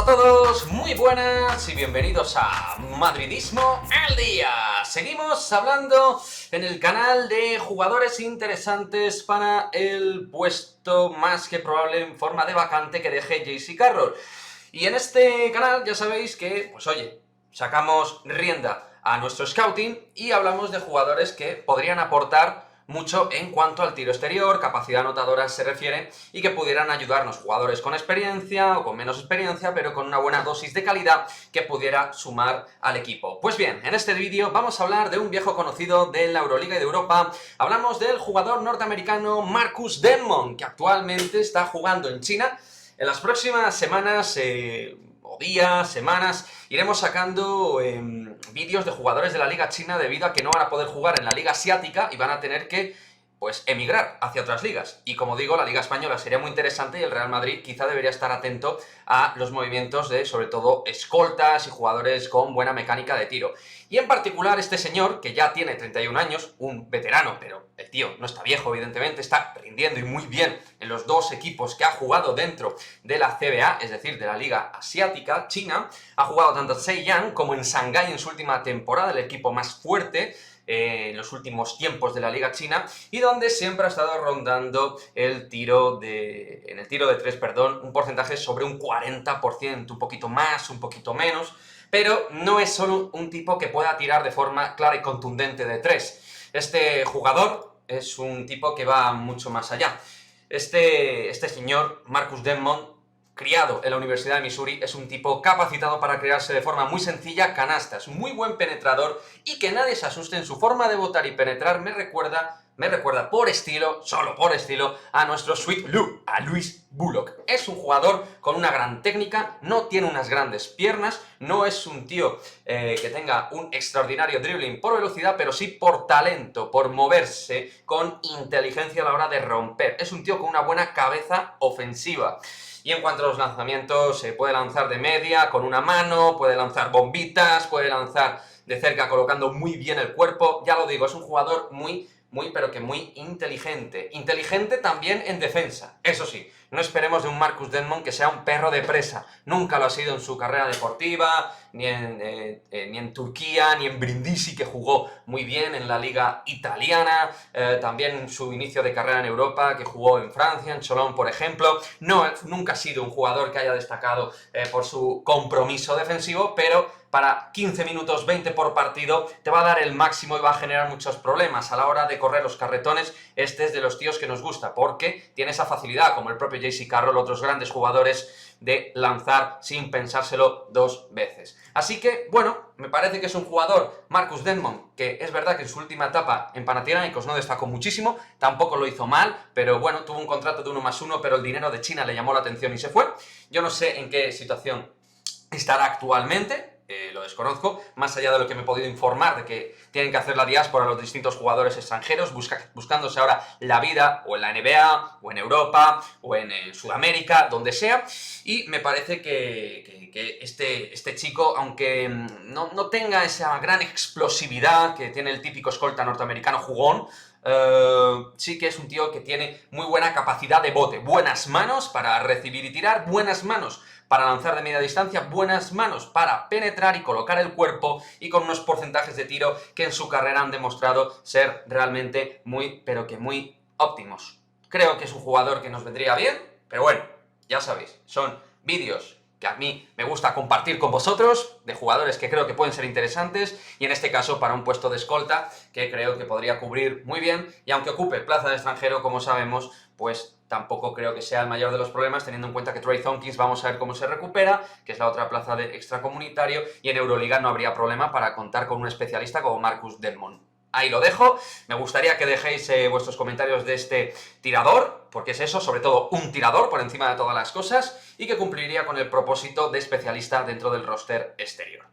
todos, muy buenas y bienvenidos a Madridismo al Día. Seguimos hablando en el canal de jugadores interesantes para el puesto más que probable en forma de vacante que deje JC Carroll. Y en este canal ya sabéis que, pues oye, sacamos rienda a nuestro scouting y hablamos de jugadores que podrían aportar mucho en cuanto al tiro exterior, capacidad anotadora se refiere, y que pudieran ayudarnos jugadores con experiencia o con menos experiencia, pero con una buena dosis de calidad que pudiera sumar al equipo. Pues bien, en este vídeo vamos a hablar de un viejo conocido de la Euroliga y de Europa. Hablamos del jugador norteamericano Marcus Denmon, que actualmente está jugando en China. En las próximas semanas o días, semanas, iremos sacando vídeos de jugadores de la Liga China debido a que no van a poder jugar en la Liga Asiática y van a tener que, pues, emigrar hacia otras ligas. Y como digo, la Liga Española sería muy interesante y el Real Madrid quizá debería estar atento a los movimientos de, sobre todo, escoltas y jugadores con buena mecánica de tiro. Y en particular este señor, que ya tiene 31 años, un veterano, pero el tío no está viejo, evidentemente, está rindiendo y muy bien en los dos equipos que ha jugado dentro de la CBA, es decir, de la Liga Asiática, China. Ha jugado tanto en Shenyang como en Shanghái en su última temporada, el equipo más fuerte en los últimos tiempos de la Liga China, y donde siempre ha estado rondando en el tiro de tres, un porcentaje sobre un 40%, un poquito más, un poquito menos, pero no es solo un tipo que pueda tirar de forma clara y contundente de tres. Este jugador es un tipo que va mucho más allá. Este señor, Marcus Denmon, criado en la Universidad de Missouri, es un tipo capacitado para crearse de forma muy sencilla canastas, muy buen penetrador, y que nadie se asuste en su forma de botar y penetrar. Me recuerda por estilo, solo por estilo, a nuestro Sweet Lou, a Luis Bullock. Es un jugador con una gran técnica, no tiene unas grandes piernas, no es un tío que tenga un extraordinario dribbling por velocidad, pero sí por talento, por moverse con inteligencia a la hora de romper. Es un tío con una buena cabeza ofensiva. Y en cuanto a los lanzamientos, se puede lanzar de media, con una mano, puede lanzar bombitas, puede lanzar de cerca colocando muy bien el cuerpo. Ya lo digo, es un jugador muy inteligente. Inteligente también en defensa. Eso sí, no esperemos de un Marcus Denmon que sea un perro de presa. Nunca lo ha sido en su carrera deportiva, ni en Turquía, ni en Brindisi, que jugó muy bien en la liga italiana, también en su inicio de carrera en Europa, que jugó en Francia, en Cholón, por ejemplo. No, nunca ha sido un jugador que haya destacado por su compromiso defensivo, pero para 15 minutos, 20 por partido, te va a dar el máximo y va a generar muchos problemas. A la hora de correr los carretones, este es de los tíos que nos gusta, porque tiene esa facilidad, como el propio JC Carroll, otros grandes jugadores, de lanzar sin pensárselo dos veces. Así que, bueno, me parece que es un jugador, Marcus Denmon, que es verdad que en su última etapa en Panathinaikos no destacó muchísimo, tampoco lo hizo mal, pero bueno, tuvo un contrato de 1+1, pero el dinero de China le llamó la atención y se fue. Yo no sé en qué situación estará actualmente, lo desconozco, más allá de lo que me he podido informar de que tienen que hacer la diáspora los distintos jugadores extranjeros, buscándose ahora la vida o en la NBA, o en Europa, o en Sudamérica, donde sea. Y me parece que este chico, aunque no tenga esa gran explosividad que tiene el típico escolta norteamericano jugón, sí que es un tío que tiene muy buena capacidad de bote, buenas manos para recibir y tirar, buenas manos para lanzar de media distancia, buenas manos para penetrar y colocar el cuerpo, y con unos porcentajes de tiro que en su carrera han demostrado ser realmente muy, pero que muy óptimos. Creo que es un jugador que nos vendría bien, pero bueno, ya sabéis, son vídeos que a mí me gusta compartir con vosotros, de jugadores que creo que pueden ser interesantes, y en este caso para un puesto de escolta que creo que podría cubrir muy bien, y aunque ocupe plaza de extranjero, como sabemos, pues tampoco creo que sea el mayor de los problemas, teniendo en cuenta que Trey Thompkins, vamos a ver cómo se recupera, que es la otra plaza de extracomunitario, y en Euroliga no habría problema para contar con un especialista como Marcus Denmon. Ahí lo dejo. Me gustaría que dejéis vuestros comentarios de este tirador, porque es eso, sobre todo un tirador por encima de todas las cosas, y que cumpliría con el propósito de especialista dentro del roster exterior.